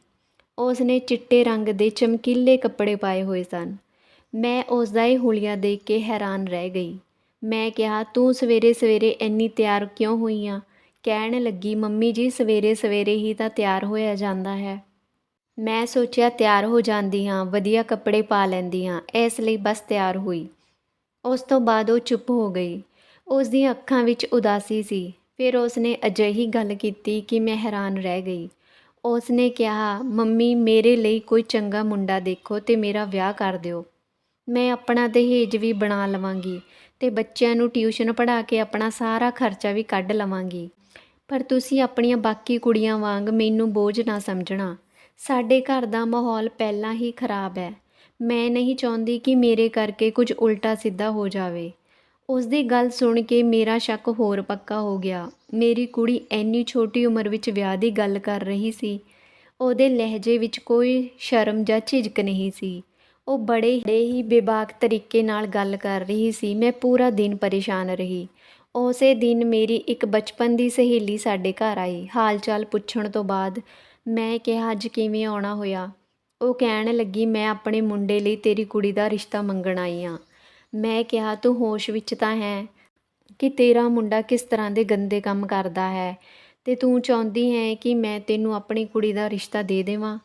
ਉਸ ਨੇ ਚਿੱਟੇ ਰੰਗ ਦੇ ਚਮਕੀਲੇ ਕੱਪੜੇ ਪਾਏ ਹੋਏ ਸਨ। ਮੈਂ ਉਸ ਦਾ ਇਹ ਹੁਲੀਆ ਦੇਖ ਕੇ ਹੈਰਾਨ ਰਹਿ ਗਈ। ਮੈਂ ਕਿਹਾ, ਤੂੰ ਸਵੇਰੇ-ਸਵੇਰੇ ਇੰਨੀ ਤਿਆਰ ਕਿਉਂ ਹੋਈ ਆਂ? ਕਹਿਣ ਲੱਗੀ, ਮੰਮੀ ਜੀ, ਸਵੇਰੇ-ਸਵੇਰੇ ਹੀ ਤਾਂ ਤਿਆਰ ਹੋਇਆ ਜਾਂਦਾ ਹੈ। ਮੈਂ ਸੋਚਿਆ ਤਿਆਰ ਹੋ ਜਾਂਦੀ ਹਾਂ, ਵਧੀਆ ਕੱਪੜੇ ਪਾ ਲੈਂਦੀ ਹਾਂ, ਇਸ ਲਈ ਬਸ ਤਿਆਰ ਹੋਈ। ਉਸ ਤੋਂ ਬਾਅਦ ਉਹ ਚੁੱਪ ਹੋ ਗਈ। ਉਸ ਦੀਆਂ ਅੱਖਾਂ ਵਿੱਚ ਉਦਾਸੀ ਸੀ। ਫਿਰ ਉਸ ਨੇ ਅਜਿਹੀ ਗੱਲ ਕੀਤੀ ਕਿ ਮੈਂ ਹੈਰਾਨ ਰਹਿ ਗਈ। ਉਸ ਨੇ ਕਿਹਾ, ਮੰਮੀ, ਮੇਰੇ ਲਈ ਕੋਈ ਚੰਗਾ ਮੁੰਡਾ ਦੇਖੋ ਤੇ ਮੇਰਾ ਵਿਆਹ ਕਰ ਦਿਓ। ਮੈਂ ਆਪਣਾ ਦਹੇਜ ਵੀ ਬਣਾ ਲਵਾਂਗੀ ਤੇ ਬੱਚਿਆਂ ਨੂੰ ਟਿਊਸ਼ਨ ਪੜ੍ਹਾ ਕੇ ਆਪਣਾ ਸਾਰਾ ਖਰਚਾ ਵੀ ਕੱਢ ਲਵਾਂਗੀ। ਪਰ ਤੁਸੀਂ ਆਪਣੀਆਂ ਬਾਕੀ ਕੁੜੀਆਂ ਵਾਂਗ ਮੈਨੂੰ ਬੋਝ ਨਾ ਸਮਝਣਾ। ਸਾਡੇ ਘਰ ਦਾ ਮਾਹੌਲ ਪਹਿਲਾਂ ਹੀ ਖਰਾਬ ਹੈ। ਮੈਂ ਨਹੀਂ ਚਾਹੁੰਦੀ ਕਿ ਮੇਰੇ ਕਰਕੇ ਕੁਝ ਉਲਟਾ ਸਿੱਧਾ ਹੋ ਜਾਵੇ। ਉਸ ਦੀ ਗੱਲ ਸੁਣ ਕੇ ਮੇਰਾ ਸ਼ੱਕ ਹੋਰ ਪੱਕਾ ਹੋ ਗਿਆ। ਮੇਰੀ ਕੁੜੀ ਇੰਨੀ ਛੋਟੀ ਉਮਰ ਵਿੱਚ ਵਿਆਹ ਦੀ ਗੱਲ ਕਰ ਰਹੀ ਸੀ। ਉਹਦੇ ਲਹਿਜੇ ਵਿੱਚ ਕੋਈ ਸ਼ਰਮ ਜਾਂ ਝਿਜਕ ਨਹੀਂ ਸੀ। ਉਹ ਬੜੇ ਹੀ ਬੇਬਾਕ ਤਰੀਕੇ ਨਾਲ ਗੱਲ ਕਰ ਰਹੀ ਸੀ। ਮੈਂ ਪੂਰਾ ਦਿਨ ਪਰੇਸ਼ਾਨ ਰਹੀ। ਉਸੇ ਦਿਨ ਮੇਰੀ ਇੱਕ ਬਚਪਨ ਦੀ ਸਹੇਲੀ ਸਾਡੇ ਘਰ ਆਈ। ਹਾਲ ਚਾਲ ਪੁੱਛਣ ਤੋਂ ਬਾਅਦ ਮੈਂ ਕਿਹਾ, ਅੱਜ ਕਿਵੇਂ ਆਉਣਾ ਹੋਇਆ? ਉਹ ਕਹਿਣ ਲੱਗੀ, ਮੈਂ ਆਪਣੇ ਮੁੰਡੇ ਲਈ ਤੇਰੀ ਕੁੜੀ ਦਾ ਰਿਸ਼ਤਾ ਮੰਗਣ ਆਈ ਹਾਂ। ਮੈਂ ਕਿਹਾ, ਤੂੰ ਹੋਸ਼ ਵਿੱਚ ਤਾਂ ਹੈ ਕਿ ਤੇਰਾ ਮੁੰਡਾ ਕਿਸ ਤਰ੍ਹਾਂ ਦੇ ਗੰਦੇ ਕੰਮ ਕਰਦਾ ਹੈ ਤੇ ਤੂੰ ਚਾਹੁੰਦੀ ਹੈ ਕਿ ਮੈਂ ਤੈਨੂੰ ਆਪਣੀ ਕੁੜੀ ਦਾ ਰਿਸ਼ਤਾ ਦੇ ਦੇਵਾਂ?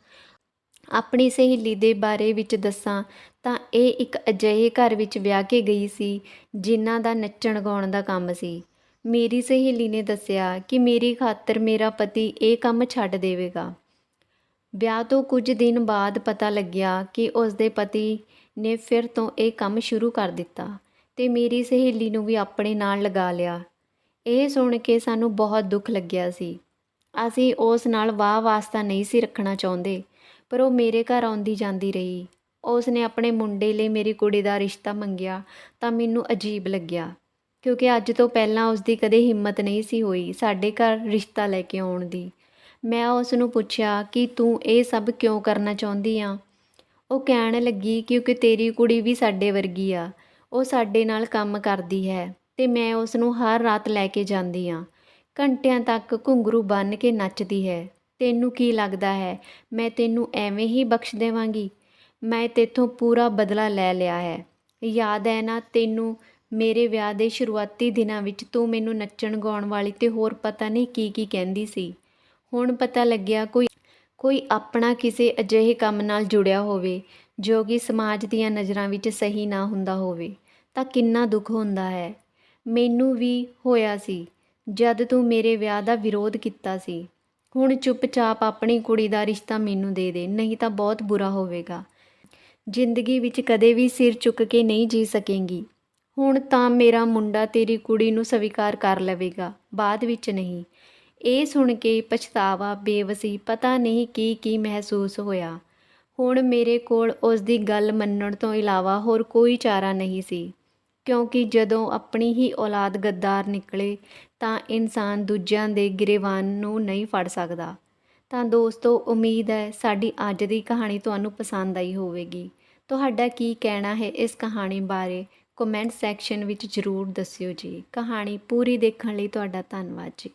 ਆਪਣੀ ਸਹੇਲੀ ਦੇ ਬਾਰੇ ਵਿੱਚ ਦੱਸਾਂ ਤਾਂ ਇਹ ਇੱਕ ਅਜਿਹੇ ਘਰ ਵਿੱਚ ਵਿਆਹ ਕੇ ਗਈ ਸੀ ਜਿਨ੍ਹਾਂ ਦਾ ਨੱਚਣ ਗਾਉਣ ਦਾ ਕੰਮ ਸੀ। ਮੇਰੀ ਸਹੇਲੀ ਨੇ ਦੱਸਿਆ ਕਿ ਮੇਰੀ ਖਾਤਰ ਮੇਰਾ ਪਤੀ ਇਹ ਕੰਮ ਛੱਡ ਦੇਵੇਗਾ। ਵਿਆਹ ਤੋਂ ਕੁਝ ਦਿਨ ਬਾਅਦ ਪਤਾ ਲੱਗਿਆ ਕਿ ਉਸ ਦੇ ਪਤੀ ਨੇ ਫਿਰ ਤੋਂ ਇਹ ਕੰਮ ਸ਼ੁਰੂ ਕਰ ਦਿੱਤਾ ਤੇ ਮੇਰੀ ਸਹੇਲੀ ਨੂੰ ਵੀ ਆਪਣੇ ਨਾਲ ਲਗਾ ਲਿਆ। ਇਹ ਸੁਣ ਕੇ ਸਾਨੂੰ ਬਹੁਤ ਦੁੱਖ ਲੱਗਿਆ ਸੀ। ਅਸੀਂ ਉਸ ਨਾਲ ਵਾਹ ਵਾਸਤਾ ਨਹੀਂ ਸੀ ਰੱਖਣਾ ਚਾਹੁੰਦੇ, ਪਰ ਉਹ ਮੇਰੇ ਘਰ ਆਉਂਦੀ ਜਾਂਦੀ ਰਹੀ। ਉਸ ਨੇ ਆਪਣੇ ਮੁੰਡੇ ਲਈ ਮੇਰੀ ਕੁੜੀ ਦਾ ਰਿਸ਼ਤਾ ਮੰਗਿਆ ਤਾਂ ਮੈਨੂੰ ਅਜੀਬ ਲੱਗਿਆ, ਕਿਉਂਕਿ ਅੱਜ ਤੋਂ ਪਹਿਲਾਂ ਉਸ ਦੀ ਕਦੇ ਹਿੰਮਤ ਨਹੀਂ ਸੀ ਹੋਈ ਸਾਡੇ ਘਰ ਰਿਸ਼ਤਾ ਲੈ ਕੇ ਆਉਣ ਦੀ। ਮੈਂ ਉਸ ਨੂੰ ਪੁੱਛਿਆ ਕਿ ਤੂੰ ਇਹ ਸਭ ਕਿਉਂ ਕਰਨਾ ਚਾਹੁੰਦੀ ਆ? ਉਹ ਕਹਿਣ ਲੱਗੀ, ਕਿਉਂਕਿ ਤੇਰੀ ਕੁੜੀ ਵੀ ਸਾਡੇ ਵਰਗੀ ਆ। ਉਹ ਸਾਡੇ ਨਾਲ ਕੰਮ ਕਰਦੀ ਹੈ ਤੇ ਮੈਂ ਉਸ ਨੂੰ ਹਰ ਰਾਤ ਲੈ ਕੇ ਜਾਂਦੀ ਹਾਂ। ਘੰਟਿਆਂ ਤੱਕ ਘੁੰਗਰੂ ਬੰਨ੍ਹ ਕੇ ਨੱਚਦੀ ਹੈ। ਤੈਨੂੰ ਕੀ ਲੱਗਦਾ ਹੈ ਮੈਂ ਤੈਨੂੰ ਐਵੇਂ ਹੀ ਬਖਸ਼ ਦੇਵਾਂਗੀ? ਮੈਂ ਤੇਥੋਂ ਪੂਰਾ ਬਦਲਾ ਲੈ ਲਿਆ ਹੈ। ਯਾਦ ਹੈ ਨਾ ਤੈਨੂੰ, ਮੇਰੇ ਵਿਆਹ ਦੇ ਸ਼ੁਰੂਆਤੀ ਦਿਨਾਂ ਵਿੱਚ ਤੂੰ ਮੈਨੂੰ ਨੱਚਣ ਗਾਉਣ ਵਾਲੀ ਤੇ ਹੋਰ ਪਤਾ ਨਹੀਂ ਕੀ ਕਹਿੰਦੀ ਸੀ। ਹੁਣ ਪਤਾ ਲੱਗਿਆ ਕੋਈ ਆਪਣਾ ਕਿਸੇ ਅਜਿਹੇ ਕੰਮ ਨਾਲ ਜੁੜਿਆ ਹੋਵੇ ਜੋ ਕਿ ਸਮਾਜ ਦੀਆਂ ਨਜ਼ਰਾਂ ਵਿੱਚ ਸਹੀ ਨਾ ਹੁੰਦਾ ਹੋਵੇ ਤਾਂ ਕਿੰਨਾ ਦੁੱਖ ਹੁੰਦਾ ਹੈ। ਮੈਨੂੰ ਵੀ ਹੋਇਆ ਸੀ ਜਦ ਤੂੰ ਮੇਰੇ ਵਿਆਹ ਦਾ ਵਿਰੋਧ ਕੀਤਾ ਸੀ। ਹੁਣ ਚੁੱਪਚਾਪ ਆਪਣੀ ਕੁੜੀ ਦਾ ਰਿਸ਼ਤਾ ਮੈਨੂੰ ਦੇ ਦੇ, ਨਹੀਂ ਤਾਂ ਬਹੁਤ ਬੁਰਾ ਹੋਵੇਗਾ। ਜ਼ਿੰਦਗੀ ਵਿੱਚ ਕਦੇ ਵੀ ਸਿਰ ਚੁੱਕ ਕੇ ਨਹੀਂ ਜੀ ਸਕੇਂਗੀ। ਹੁਣ ਤਾਂ ਮੇਰਾ ਮੁੰਡਾ ਤੇਰੀ ਕੁੜੀ ਨੂੰ ਸਵੀਕਾਰ ਕਰ ਲਵੇਗਾ, ਬਾਅਦ ਵਿੱਚ ਨਹੀਂ। ਇਹ ਸੁਣ ਕੇ ਪਛਤਾਵਾ, ਬੇਵਸੀ, ਪਤਾ ਨਹੀਂ ਕੀ ਮਹਿਸੂਸ ਹੋਇਆ। ਹੁਣ ਮੇਰੇ ਕੋਲ ਉਸ ਦੀ ਗੱਲ ਮੰਨਣ ਤੋਂ ਇਲਾਵਾ ਹੋਰ ਕੋਈ ਚਾਰਾ ਨਹੀਂ ਸੀ, ਕਿਉਂਕਿ ਜਦੋਂ ਆਪਣੀ ਹੀ ਔਲਾਦ ਗੱਦਾਰ ਨਿਕਲੇ ਤਾਂ ਇਨਸਾਨ ਦੂਜਿਆਂ ਦੇ ਗਿਰੇਬਾਨ ਨੂੰ ਨਹੀਂ ਫੜ ਸਕਦਾ। ਤਾਂ ਦੋਸਤੋ, ਉਮੀਦ ਹੈ ਸਾਡੀ ਅੱਜ ਦੀ ਕਹਾਣੀ ਤੁਹਾਨੂੰ ਪਸੰਦ ਆਈ ਹੋਵੇਗੀ। ਤੁਹਾਡਾ ਕੀ ਕਹਿਣਾ ਹੈ ਇਸ ਕਹਾਣੀ ਬਾਰੇ ਕਮੈਂਟ ਸੈਕਸ਼ਨ ਵਿੱਚ ਜ਼ਰੂਰ ਦੱਸਿਓ ਜੀ। ਕਹਾਣੀ ਪੂਰੀ ਦੇਖਣ ਲਈ ਤੁਹਾਡਾ ਧੰਨਵਾਦ ਜੀ।